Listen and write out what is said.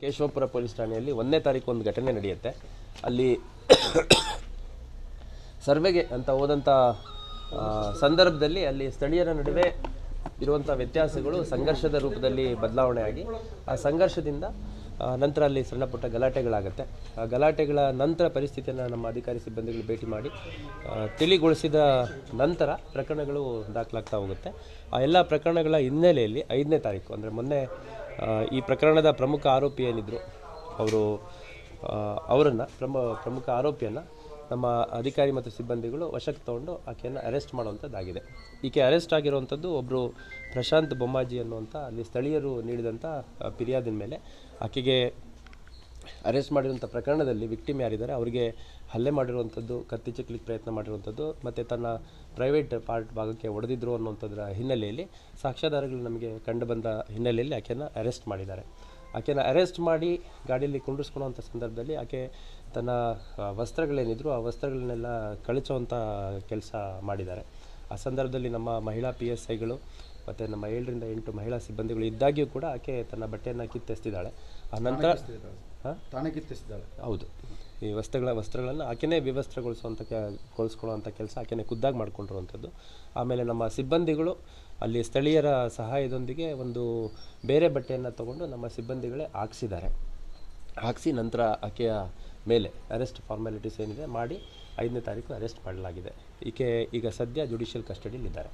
Keshavapura police ಠಾಣೆಯಲ್ಲಿ 1ನೇ ತಾರೀಕು ಒಂದು ಘಟನೆ ನಡೆಯುತ್ತೆ. ಅಲ್ಲಿ ಸರ್ವೆಗೆ ಅಂತ ಹೋದಂಥ ಸಂದರ್ಭದಲ್ಲಿ ಅಲ್ಲಿ ಸ್ಥಳೀಯರ ನಡುವೆ ಇರುವಂಥ ವ್ಯತ್ಯಾಸಗಳು ಸಂಘರ್ಷದ ರೂಪದಲ್ಲಿ ಬದಲಾವಣೆ ಆಗಿ ಆ ಸಂಘರ್ಷದಿಂದ ನಂತರ ಅಲ್ಲಿ ಸಣ್ಣ ಪುಟ್ಟ ಗಲಾಟೆಗಳಾಗುತ್ತೆ. ಆ ಗಲಾಟೆಗಳ ನಂತರ ಪರಿಸ್ಥಿತಿಯನ್ನು ನಮ್ಮ ಅಧಿಕಾರಿ ಸಿಬ್ಬಂದಿಗಳು ಭೇಟಿ ಮಾಡಿ ತಿಳಿಗೊಳಿಸಿದ ನಂತರ ಪ್ರಕರಣಗಳು ದಾಖಲಾಗ್ತಾ ಹೋಗುತ್ತೆ. ಆ ಎಲ್ಲ ಪ್ರಕರಣಗಳ ಹಿನ್ನೆಲೆಯಲ್ಲಿ 5ನೇ ತಾರೀಕು ಅಂದರೆ ಮೊನ್ನೆ ಈ ಪ್ರಕರಣದ ಪ್ರಮುಖ ಆರೋಪಿ ಏನಿದ್ರು ಅವರನ್ನು ಪ್ರಮುಖ ಆರೋಪಿಯನ್ನು ನಮ್ಮ ಅಧಿಕಾರಿ ಮತ್ತು ಸಿಬ್ಬಂದಿಗಳು ವಶಕ್ಕೆ ತಗೊಂಡು ಆಕೆಯನ್ನು ಅರೆಸ್ಟ್ ಮಾಡುವಂಥದ್ದಾಗಿದೆ. ಈಕೆ ಅರೆಸ್ಟ್ ಆಗಿರುವಂಥದ್ದು ಒಬ್ಬರು ಪ್ರಶಾಂತ್ ಬೊಮ್ಮಾಜಿ ಅನ್ನುವಂಥ ಅಲ್ಲಿ ಸ್ಥಳೀಯರು ನೀಡಿದಂಥ ಫಿರ್ಯಾದಿನ ಮೇಲೆ ಆಕೆಗೆ ಅರೆಸ್ಟ್ ಮಾಡಿರುವಂಥ ಪ್ರಕರಣದಲ್ಲಿ ವಿಕ್ಟಿಮ್ ಯಾರಿದ್ದಾರೆ ಅವರಿಗೆ ಹಲ್ಲೆ ಮಾಡಿರುವಂಥದ್ದು, ಕತ್ತಿ ಚಿಕ್ಕಲಿಕ್ಕೆ ಪ್ರಯತ್ನ ಮಾಡಿರುವಂಥದ್ದು ಮತ್ತು ತನ್ನ ಪ್ರೈವೇಟ್ ಪಾರ್ಟ್ ಭಾಗಕ್ಕೆ ಹೊಡೆದಿದ್ರು ಅನ್ನುವಂಥದ್ರ ಹಿನ್ನೆಲೆಯಲ್ಲಿ ಸಾಕ್ಷ್ಯಾಧಾರಗಳು ನಮಗೆ ಕಂಡು ಬಂದ ಹಿನ್ನೆಲೆಯಲ್ಲಿ ಆಕೆಯನ್ನು ಅರೆಸ್ಟ್ ಮಾಡಿದ್ದಾರೆ. ಆಕೆಯನ್ನು ಅರೆಸ್ಟ್ ಮಾಡಿ ಗಾಡಿಯಲ್ಲಿ ಕುಂಡಿಸ್ಕೊಳ್ಳೋವಂಥ ಸಂದರ್ಭದಲ್ಲಿ ಆಕೆ ತನ್ನ ವಸ್ತ್ರಗಳೇನಿದ್ರು ಆ ವಸ್ತ್ರಗಳನ್ನೆಲ್ಲ ಕಳಚುವಂಥ ಕೆಲಸ ಮಾಡಿದ್ದಾರೆ. ಆ ಸಂದರ್ಭದಲ್ಲಿ ನಮ್ಮ ಮಹಿಳಾ PSIಗಳು ಮತ್ತು ನಮ್ಮ 7ರಿಂದ 8 ಮಹಿಳಾ ಸಿಬ್ಬಂದಿಗಳು ಇದ್ದಾಗ್ಯೂ ಕೂಡ ಆಕೆ ತನ್ನ ಬಟ್ಟೆಯನ್ನು ಕಿತ್ತೆಸ್ತಿದ್ದಾಳೆ. ಆ ನಂತರ ಹೌದು, ಈ ವಸ್ತ್ರಗಳನ್ನು ಆಕೆನೇ ವಿವಸ್ತ್ರಗೊಳಿಸ್ಕೊಳ್ಳುವಂಥ ಕೆಲಸ ಆಕೆನೇ ಖುದ್ದಾಗಿ ಮಾಡಿಕೊಂಡಿರುವಂಥದ್ದು. ಆಮೇಲೆ ನಮ್ಮ ಸಿಬ್ಬಂದಿಗಳು ಅಲ್ಲಿ ಸ್ಥಳೀಯರ ಸಹಾಯದೊಂದಿಗೆ ಒಂದು ಬೇರೆ ಬಟ್ಟೆಯನ್ನು ತಗೊಂಡು ನಮ್ಮ ಸಿಬ್ಬಂದಿಗಳೇ ಹಾಕಿಸಿ ನಂತರ ಆಕೆಯ ಮೇಲೆ ಅರೆಸ್ಟ್ ಫಾರ್ಮ್ಯಾಲಿಟೀಸ್ ಏನಿದೆ ಮಾಡಿ 5ನೇ ತಾರೀಕು ಅರೆಸ್ಟ್ ಮಾಡಲಾಗಿದೆ. ಈಕೆ ಈಗ ಸದ್ಯ ಜುಡಿಷಿಯಲ್ ಕಸ್ಟಡಿಯಲ್ಲಿದ್ದಾರೆ.